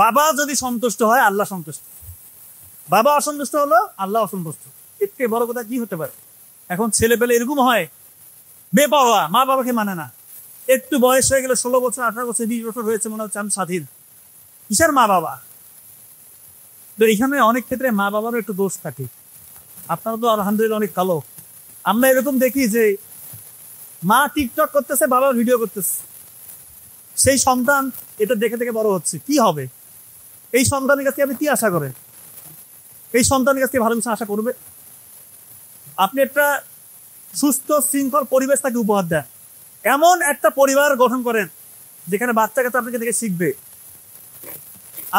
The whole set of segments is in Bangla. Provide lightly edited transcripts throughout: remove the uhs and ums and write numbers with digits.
বাবা যদি সন্তুষ্ট হয় আল্লাহ সন্তুষ্ট, বাবা অসন্তুষ্ট হলো আল্লাহ অসন্তুষ্ট। এর থেকে বড় কথা কি হতে পারে? এখন ছেলে পেলে এরকম হয়, বেপাওয়া, মা বাবাকে মানে না। একটু বয়স হয়ে গেলে 16 বছর 18 বছর 20 বছর হয়েছে, মনে হচ্ছে আমি স্বাধীন। কিসের মা বাবা? তো এখানে অনেক ক্ষেত্রে মা বাবারও একটু দোষ থাকে। আপনারা তো আলহামদুলিল্লাহ অনেক ভালো। আমরা এরকম দেখি যে মা টিকটক করতেছে, বাবা ভিডিও করতেছে, সেই সন্তান এটা দেখে দেখে বড় হচ্ছে। কি হবে? এই সন্তানের কাছে আপনি কি আশা করেন? এই সন্তানের কাছে ভালো কিছু আশা করবে? আপনি একটা সুস্থ শৃঙ্খল পরিবেশ তাকে উপহার দেন, এমন একটা পরিবার গঠন করেন যেখানে বাচ্চা কাছে আপনাকে দেখে শিখবে।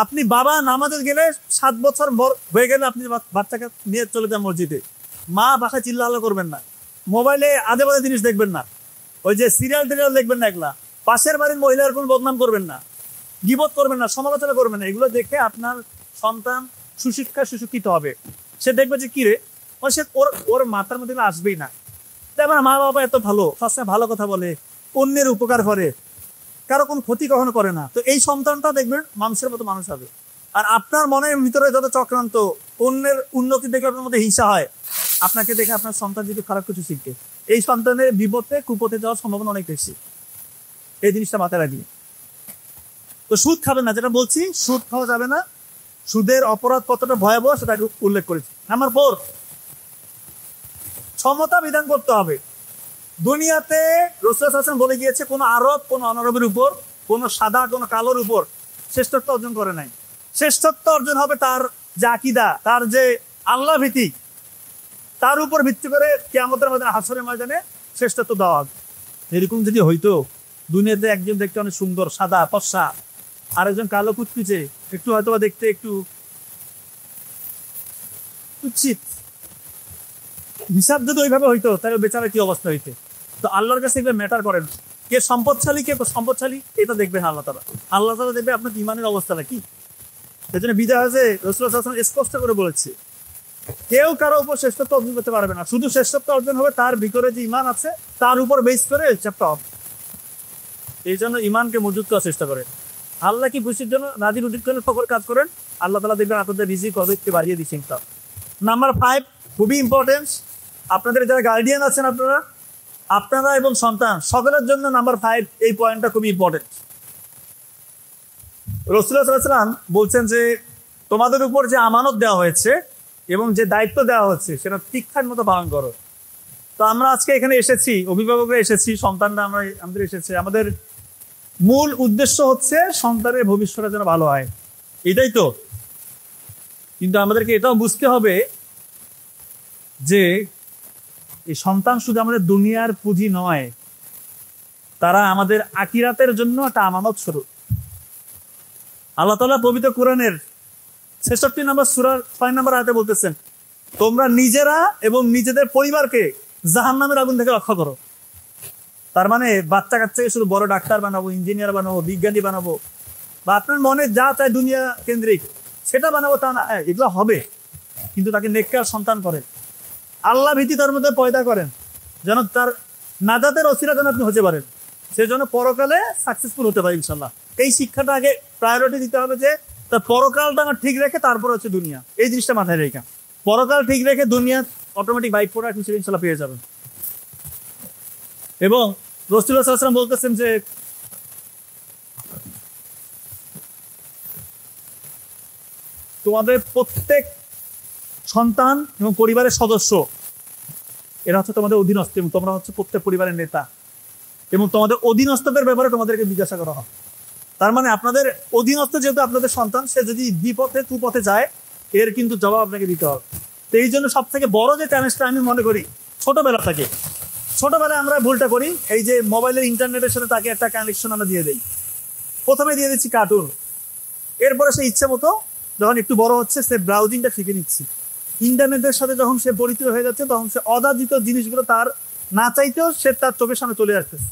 আপনি বাবা নামাজে গেলে 7 বছর হয়ে গেলে আপনি বাচ্চাকে নিয়ে চলে যান মসজিদে, মা বাসায় চিল্লাহাল্লা করবেন না, মোবাইলে আজে বাজে জিনিস দেখবেন না, ওই যে সিরিয়াল টিরিয়াল দেখবেন না, এগুলা পাশের বাড়ির মহিলার কোনো বদনাম করবেন না, গীবত করবেন না, সমালোচনা করবেন না। এগুলো দেখে আপনার সন্তান সুশিক্ষা সুশিক্ষিত হবে। সে দেখবে যে কিরে, সে ওর মাথার মধ্যে আসবেই না। তাই আমার মা বাবা এত ভালো, সবসময় ভালো কথা বলে, অন্যের উপকার করে, কারো কোনো ক্ষতি কখনো করে না। তো এই সন্তানটা দেখবেন মানুষের মতো মানুষ হবে। আর আপনার মনের ভিতরে যত চক্রান্ত, অন্যের উন্নতি দেখলে আপনার মধ্যে হিংসা হয়, আপনাকে দেখে আপনার সন্তান যদি খারাপ কিছু শিখে, এই সন্তানের বিপদে কুপথে যাওয়ার সম্ভাবনা অনেক বেশি। এই জিনিসটা মাথায় রাখি। তো সুদ খাবেন না, যেটা বলছি, সুদ খাওয়া যাবে না। সুদের অপরাধ কতটা ভয়াবহ সেটা উল্লেখ করেছি। নাম্বার 4, সমতা বিধান করতে হবে। দুনিয়াতে রাসূল সাল্লাল্লাহু আলাইহি ওয়াসাল্লাম বলে গিয়েছে, কোন আরব কোন অনারবের উপর, কোন সাদা কোন কালোর উপর শ্রেষ্ঠত্ব অর্জন করে নাই। শ্রেষ্ঠত্ব অর্জন হবে তার যে আকীদা, তার যে আল্লাহ ভীতি, তার উপর ভিত্তি করে কিয়ামতের ময়দানে, হাসরের ময়দানে শ্রেষ্ঠত্ব দেওয়া হবে। এরকম যদি হইতো, দুনিয়াতে একজন দেখতে অনেক সুন্দর সাদা ফর্সা, আরেকজন কালো কুচকুচে, একটু হয়তো দেখতে একটু কুৎসিত, হিসাব যদি ওইভাবে হইতো তাহলে বেচারা কি অবস্থা হইতে। তো আল্লাহর কাছে এগুলো ম্যাটার করেন। কে সম্পদশালী কে সম্পদশালী এটা দেখবেন আল্লাহ তাআলা। আল্লাহ তাআলা দেখবে আপনার ইমানের অবস্থাটা কি। সেই জন্য বিদায় হয়েছে রাসূলুল্লাহ সাল্লাল্লাহু আলাইহি ওয়াসাল্লাম স্পষ্ট করে বলেছে, কেউ কারো উপর শ্রেষ্ঠত্ব অর্জন করতে পারবে না। শুধু শ্রেষ্ঠত্ব অর্জন হবে তার ভিতরে যে ইমান আছে তার উপর বেস করে হিসাবটা হবে। এই জন্য ইমানকে মজবুত করার চেষ্টা করে। আল্লাহ কি খুশির জন্য রাজি রুটির জন্য ফকর কাজ করেন, আল্লাহ তাআলা দেখবেন আপনাদের রিজিক অর্ধেককে বাড়িয়ে দিচ্ছেন। নাম্বার 5 খুবই ইম্পর্টেন্ট। আপনাদের যারা গার্ডিয়ান আছেন, আপনারা এবং সন্তান সকলের জন্য নাম্বার 5 এই পয়েন্টটা খুবই ইম্পর্টেন্ট। রাসূলুল্লাহ সাল্লাল্লাহু আলাইহি ওয়াসাল্লাম বলছেন যে তোমাদের উপর যে আমানত দেওয়া হয়েছে এবং যে দায়িত্ব দেওয়া হচ্ছে সেটা ঠিকঠাক মতো পালন করো। তো আমরা আজকে এখানে এসেছি, অভিভাবকরা এসেছি, সন্তানরা আমাদের এসেছে, আমাদের মূল উদ্দেশ্য হচ্ছে সন্তানের ভবিষ্যৎটা যেন ভালো হয়, এটাই তো। কিন্তু আমাদেরকে এটাও বুঝতে হবে যে এই সন্তান শুধু আমাদের দুনিয়ার পুঁজি নয়, তারা আমাদের আখিরাতের জন্য একটা আমানত স্বরূপ। আল্লাহ তাআলা পবিত্র কোরআনের 66 নম্বর সূরার 6 নম্বর আয়াতে বলতেছেন, তোমরা নিজেরা এবং নিজেদের পরিবারকে জাহান্নামের আগুন থেকে রক্ষা করো। তার মানে বাচ্চা কাচ্চাকে শুধু বড় ডাক্তার বানাবো, ইঞ্জিনিয়ার বানাবো, বিজ্ঞানী বানাবো, বা আপনার মনে যা চায় দুনিয়া কেন্দ্রিক সেটা বানাবো তা না, এগুলো হবে। কিন্তু তাকে নেককার সন্তান করেন, আল্লাহ ভীতি তার মধ্যে পয়দা করেন, যেন তার নাজাতের ওসিলা যেন আপনি হতে পারেন, সেজন্য পরকালে সাকসেসফুল হতে পারে ইনশাল্লাহ। এই শিক্ষাটা আগে প্রায়োরিটি দিতে হবে, যে তার পরকালটা ঠিক রেখে তারপর হচ্ছে দুনিয়া। এই জিনিসটা মাথায় রেখে পরকাল ঠিক রেখে দুনিয়া অটোমেটিক বাইক প্রোডাক্ট হিসেবে ইনশাল্লাহ পেয়ে যাবেন। এবং রাসূলুল্লাহ সাল্লাল্লাহু আলাইহি ওয়াসাল্লাম বলতেছেন যে তোমাদের প্রত্যেক সন্তান এবং পরিবারের সদস্য এরা হচ্ছে তোমাদের অধীনস্থ, এবং তোমরা হচ্ছে প্রত্যেক পরিবারের নেতা, এবং তোমাদের অধীনস্থদের ব্যাপারে তোমাদেরকে জিজ্ঞাসা করা হয়। তার মানে আপনাদের অধীনস্থ যেহেতু আপনাদের সন্তান, সে যদি বিপথে কুপথে যায় এর কিন্তু জবাব আপনাকে দিতে হবে। তো এই জন্য সব থেকে বড় যে চ্যালেঞ্জটা আমি মনে করি, ছোটবেলায় আমরা ভুলটা করি, এই যে মোবাইলের ইন্টারনেটের সাথে তাকে একটা কানেকশন আমরা দিয়ে দিই। প্রথমে দিয়ে দিচ্ছি কার্টুন, এরপরে সে ইচ্ছে মতো যখন একটু বড় হচ্ছে সে ব্রাউজিংটা শিখে নিচ্ছে। ইন্টারনেটের সাথে যখন সে পরিচিত হয়ে যাচ্ছে তখন সে অযাচিত জিনিসগুলো তার না চাইতেও সে তার চোখের সামনে চলে আসতেছে।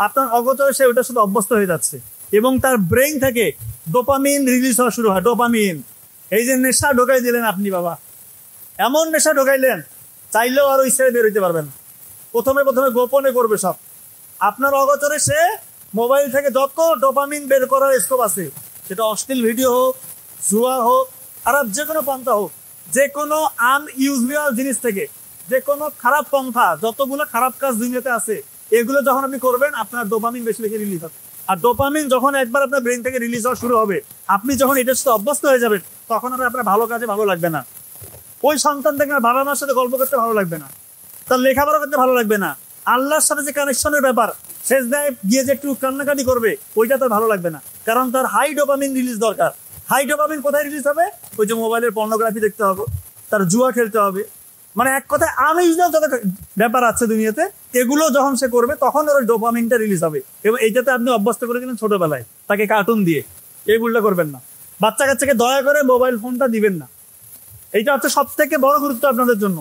আপনার অগোচরে সে ওইটার সাথে অভ্যস্ত হয়ে যাচ্ছে, এবং তার ব্রেইন থেকে ডোপামিন রিলিজ হওয়া শুরু হয়। ডোপামিন, এই যে নেশা ঢোকাই দিলেন আপনি, বাবা এমন নেশা ঢোকাইলেন, চাইলেও আর ওই ছেড়ে বের হইতে পারবেন না। প্রথমে গোপনে করবে সব। আপনার অগোচরে সে মোবাইল থেকে যত ডোপামিন বের করার স্কোপ আছে সেটা অশ্লীল ভিডিও হোক, জুয়া হোক, খারাপ যে কোনো পন্থা হোক, যে কোনো আনইউজুয়াল জিনিস থেকে, যে কোনো খারাপ পন্থা, যতগুলো খারাপ কাজ দুনিয়াতে আছে, এগুলো যখন আপনি করবেন আপনার ডোপামিন বেশি বেশি রিলিজ হবে। আর ডোপামিন যখন একবার আপনার ব্রেন থেকে রিলিজ হওয়া শুরু হবে, আপনি যখন এটার সাথে অভ্যস্ত হয়ে যাবেন, তখন আর আপনার ভালো কাজে ভালো লাগবে না। ওই সন্তান থেকে বাবা মার সাথে গল্প করতে ভালো লাগবে না, তার লেখাপড়া করতে ভালো লাগবে না, আল্লাহর সাথে যে কানেকশনের ব্যাপার, সেজদায় গিয়ে যে একটু কান্নাকাটি করবে, ওইটা তার ভালো লাগবে না। কারণ তার হাই ডোপামিন রিলিজ দরকার। হাই ডোপামিন কোথায় রিলিজ হবে? ওই যে মোবাইলের পর্নোগ্রাফি দেখতে হবে, তার জুয়া খেলতে হবে, মানে এক কথায় আনইউজুয়াল যত ব্যাপার আছে দুনিয়াতে, এগুলো যখন সে করবে তখন ওর ডোপামিনটা রিলিজ হবে। এবং এইটাতে আপনি অভ্যস্ত করে দিলেন ছোটবেলায়, তাকে কার্টুন দিয়ে। এই ভুলটা করবেন না। বাচ্চা কাচ্চাকে দয়া করে মোবাইল ফোনটা দিবেন না। এইটা হচ্ছে সব থেকে বড় গুরুত্ব আপনাদের জন্য।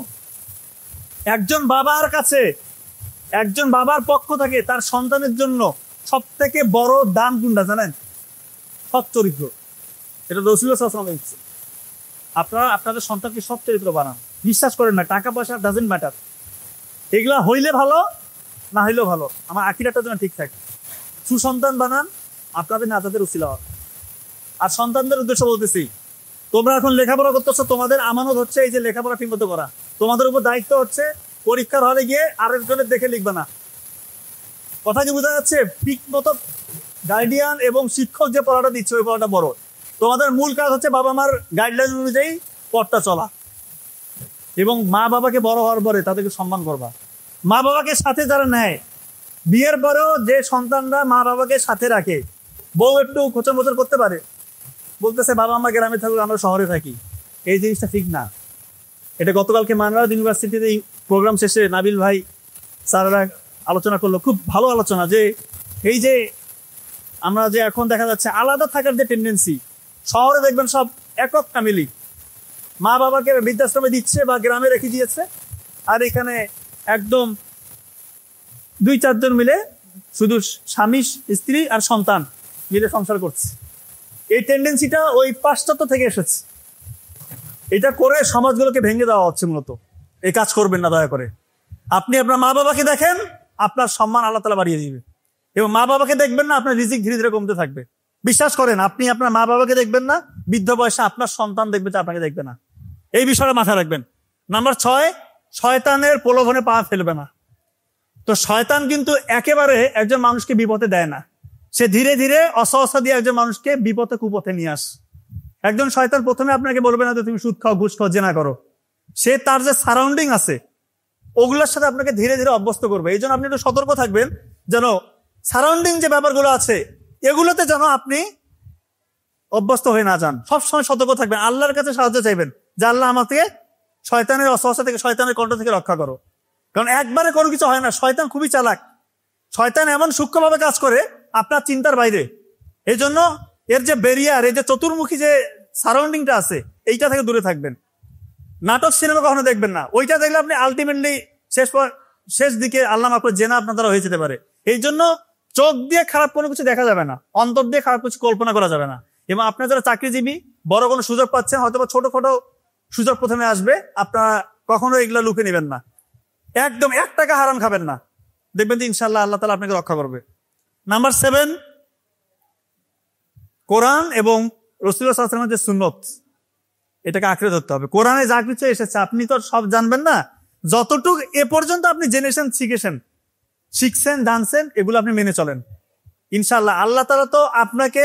একজন বাবার কাছে, একজন বাবার পক্ষ থেকে তার সন্তানের জন্য সব থেকে বড় দান কোনটা জানেন? সৎ চরিত্র। এটা রাসূলুল্লাহ সাল্লাল্লাহু আলাইহি ওয়াসাল্লাম বলেছেন। আপনারা আপনাদের সন্তানকে সৎ চরিত্র বানান। বিশ্বাস করেন না, টাকা পয়সা ডাজেন্ট ম্যাটার। এগুলা হইলে ভালো, না হইলেও ভালো, আমার আখিরাতের জন্য ঠিক থাকে। সুসন্তান বানান, আপনাদের নাজাতের উসিলা হবে। আর সন্তানদের উদ্দেশ্য বলতেছি, তোমরা এখন লেখাপড়া করতেছো, তোমাদের আমানত হচ্ছে এই যে লেখাপড়া ঠিকমতো করা। তোমাদের উপর দায়িত্ব হচ্ছে পরীক্ষার হলে গিয়ে আরেকজনের দেখে লিখবে না। কথা কি বোঝা যাচ্ছে? ঠিক মতো গার্ডিয়ান এবং শিক্ষক যে পড়াটা দিচ্ছে ওই পড়াটা বড়। তোমাদের মূল কাজ হচ্ছে বাবা মার গাইডলাইন অনুযায়ী পথটা চলা, এবং মা বাবাকে বড় হওয়ার পরে তাদেরকে সম্মান করবা। মা বাবাকে সাথে যারা নেয়, বিয়ের পরেও যে সন্তানরা মা বাবাকে সাথে রাখে, বউ একটু খোঁচর মোচর করতে পারে, বলতেছে বাবা মা গ্রামে থাকুক, আমরা শহরে থাকি, এই জিনিসটা ঠিক না। এটা গতকালকে মানরাজ ইউনিভার্সিটিতে এই প্রোগ্রাম শেষে নাবিল ভাই স্যাররা আলোচনা করলো, খুব ভালো আলোচনা, যে এই যে আমরা যে এখন দেখা যাচ্ছে আলাদা থাকার যে টেন্ডেন্সি, শহরে দেখবেন সব একক ফ্যামিলি, মা বাবাকে বৃদ্ধাশ্রমে দিচ্ছে বা গ্রামে রেখে দিয়েছে, আর এখানে একদম 2-4 জন মিলে শুধু স্বামী স্ত্রী আর সন্তান মিলে সংসার করছে। এই টেন্ডেন্সিটা ওই পাশ্চাত্য থেকে এসেছে। এটা করে সমাজগুলোকে ভেঙে দেওয়া হচ্ছে মূলত। এই কাজ করবেন না দয়া করে। আপনি আপনার মা বাবাকে দেখেন, আপনার সম্মান আল্লাহ তাআলা বাড়িয়ে দিবে। এবং মা বাবাকে দেখবেন না, আপনার রিজিক ধীরে ধীরে কমতে থাকবে। বিশ্বাস করেন, আপনি আপনার মা বাবাকে দেখবেন না, বৃদ্ধ বয়সে আপনার সন্তান দেখবে যে আপনাকে দেখবে না। এই বিষয়টা মাথায় রাখবেন। নাম্বার 6, শয়তানের প্রলোভনে পা ফেলবে না। তো শয়তান কিন্তু একেবারে একজন মানুষকে বিপদে দেয় না, সে ধীরে ধীরে অসহসা দিয়ে একজন মানুষকে বিপদে কুপথে নিয়ে আসে। একজন শয়তান প্রথমে আপনাকে বলবে না যে তুমি সুদ খাও, ঘুষ খাও, জেনা করো। সে তার যে সারাউন্ডিং আছে ওগুলোর সাথে আপনাকে ধীরে ধীরে অভ্যস্ত করবে। এই জন্য আপনি একটু সতর্ক থাকবেন, যেন সারাউন্ডিং যে ব্যাপারগুলো আছে এগুলোতে যেন আপনি অভ্যস্ত হয়ে না যান। সবসময় সতর্ক থাকবেন, আল্লাহর কাছে সাহায্য চাইবেন যে আল্লাহ আমাকে শয়তানের অসহসা থেকে, শয়তানের কণ্ঠ থেকে রক্ষা করো। কারণ একবারে কোনো কিছু হয় না, শয়তান খুবই চালাক। শয়তান এমন সূক্ষ্মভাবে কাজ করে আপনার চিন্তার বাইরে। এই জন্য এর যে ব্যারিয়ার, এই যে চতুর্মুখী যে সারাউন্ডিংটা আছে, এইটা থেকে দূরে থাকবেন। নাটক সিনেমা কখনো দেখবেন না, ওইটা দেখলে আপনি আলটিমেটলি শেষ দিকে আল্লাহ মাফ করে জেনা আপনার দ্বারা হয়ে যেতে পারে। এই জন্য চোখ দিয়ে খারাপ কোনো কিছু দেখা যাবে না, অন্তর দিয়ে খারাপ কিছু কল্পনা করা যাবে না। এবং আপনার যারা চাকরিজীবী, বড় কোনো সুযোগ পাচ্ছেন, হয়তো বা ছোটখাটো সুযোগ প্রথমে আসবে, আপনারা কখনো এগুলো লুকে নেবেন না। একদম 1 টাকা হারাম খাবেন না, দেখবেন যে ইনশাল্লাহ আল্লাহ তাআলা আপনাকে রক্ষা করবে। নাম্বার 7, কোরআন এবং রাসূলুল্লাহ সাল্লাল্লাহু আলাইহি ওয়াসাল্লামের যে সুন্নত, এটাকে আঁকড়ে ধরতে হবে। কোরআনে যা কিছু এসেছে আপনি তো সব জানবেন না, যতটুকু এ পর্যন্ত আপনি জেনেছেন, শিখছেন, জানছেন, এগুলো আপনি মেনে চলেন। ইনশাআল্লাহ আল্লাহ তাআলা তো আপনাকে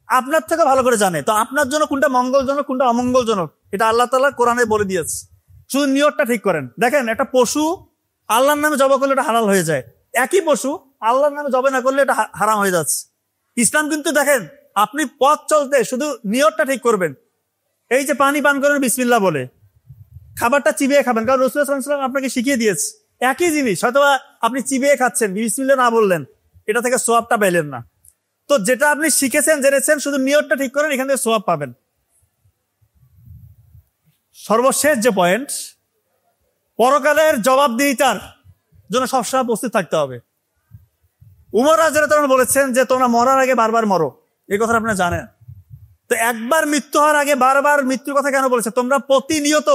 আপনার থেকে ভালো করে জানে। তো আপনার জন্য কোনটা মঙ্গলজনক, কোনটা অমঙ্গলজনক, এটা আল্লাহ তাআলা কোরআনে বলে দিয়েছে। শুধু নিয়তটা ঠিক করেন। দেখেন, একটা পশু আল্লাহর নামে জবাই করলে এটা হালাল হয়ে যায়, একই পশু আল্লাহর নামে জবাই না করলে এটা হারাম হয়ে যাচ্ছে। ইসলাম কিন্তু দেখেন, আপনি পথ চলতে শুধু নিয়তটা ঠিক করবেন। এই যে পানি পান করেন বিসমিল্লাহ বলে, খাবারটা চিবিয়ে খাবেন, কারণ রাসূলুল্লাহ সাল্লাল্লাহু আলাইহি ওয়াসাল্লাম আপনাকে শিখিয়ে দিয়েছে। একই জিনিস, হয়তো আপনি চিবিয়ে খাচ্ছেন, বিসমিল্লাহ না বললেন, এটা থেকে সোয়াবটা পেলেন না। তো যেটা আপনি শিখেছেন, জেনেছেন, শুধু নিয়তটা ঠিক করেন, এখান থেকে সোয়াব পাবেন। সর্বশেষ যে পয়েন্ট, পরকালের জবাবদিহিতার জন্য সবসময় প্রস্তুত থাকতে হবে। উমর রাদিয়াল্লাহু আনহু বলেছেন যে তোমরা মরার আগে বারবার মরো, এই কথা আপনারা জানেন। তো একবার মৃত্যু হওয়ার আগে বারবার মৃত্যুর কথা কেন বলেছে? তোমরা প্রতিনিয়ত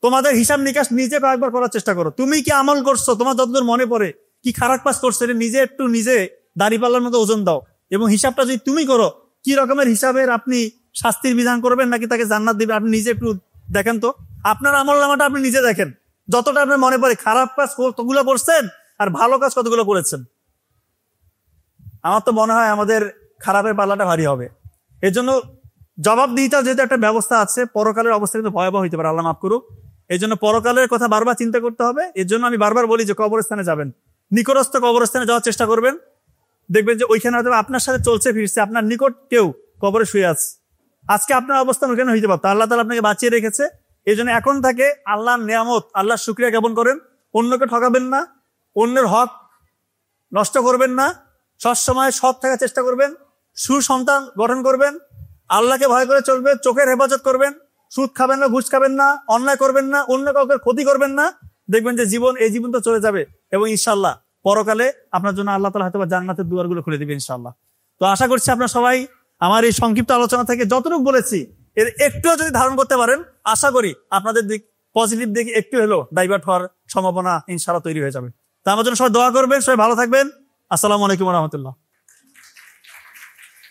তোমাদের হিসাব নিকাশ নিজে কয়েকবার করার চেষ্টা করো। তুমি কি আমল করছো, তোমার যতদূর মনে পড়ে, কি খারাপ কাজ করছো, নিজে একটু নিজে দাড়িপাল্লার মতো ওজন দাও, এবং হিসাবটা যদি তুমি করো, কি রকমের হিসাবের আপনি শাস্তির বিধান করবেন নাকি তাকে জান্নাত দিবেন, আপনি নিজে একটু দেখেন তো। আপনার আমলনামাটা আপনি নিজে দেখেন, যতটা আপনার মনে পড়ে খারাপ কাজ কতগুলো করছেন আর ভালো কাজ কতগুলো করেছেন। আমার তো মনে হয় আমাদের খারাপের পাল্লাটা ভারী হবে। এর জন্য জবাবদিহিতার যেহেতু একটা ব্যবস্থা আছে, পরকালের অবস্থা কিন্তু ভয়াবহ হইতে পারে, আল্লাহ মাফ করুক। এই জন্য পরকালের কথা বারবার চিন্তা করতে হবে। এর জন্য আমি বারবার বলি যে কবরস্থানে যাবেন, নিকটস্থ কবরস্থানে যাওয়ার চেষ্টা করবেন। দেখবেন যে ওইখানে হয়তো আপনার সাথে চলছে ফিরছে, আপনার নিকট কেউ কবরে শুয়ে আছে, আজকে আপনার অবস্থান ওখানে হইতে পারতো, আল্লাহ তাআলা আপনাকে বাঁচিয়ে রেখেছে। এই জন্য এখন থেকে আল্লাহর নিয়ামত, আল্লাহর শুকরিয়া জ্ঞাপন করেন, অন্যকে ঠকাবেন না, অন্যের হক নষ্ট করবেন না, সবসময় সৎ থাকার চেষ্টা করবেন, সুসন্তান গঠন করবেন, আল্লাহকে ভয় করে চলবেন, চোখের হেফাজত করবেন, সুদ খাবেন না, ঘুষ খাবেন না, অন্যায় করবেন না, অন্য কাউকে ক্ষতি করবেন না। দেখবেন যে এই জীবন তো চলে যাবে এবং ইনশাআল্লাহ পরকালে আপনার জন্য আল্লাহ তাআলা হয়তো জান্নাতের দুয়ারগুলো খুলে দিবে ইনশাআল্লাহ। তো আশা করছি আপনারা সবাই আমার এই সংক্ষিপ্ত আলোচনা থেকে যতটুকু বলেছি এর একটুও যদি ধারণ করতে পারেন, আশা করি আপনাদের দিক পজিটিভ দিকে একটু হলেও ডাইভার্ট হওয়ার সম্ভাবনা ইনশাআল্লাহ তৈরি হয়ে যাবে। তা আমার জন্য সবাই দোয়া করবেন, সবাই ভালো থাকবেন। আসসালামু আলাইকুম ওয়া রাহমাতুল্লাহ।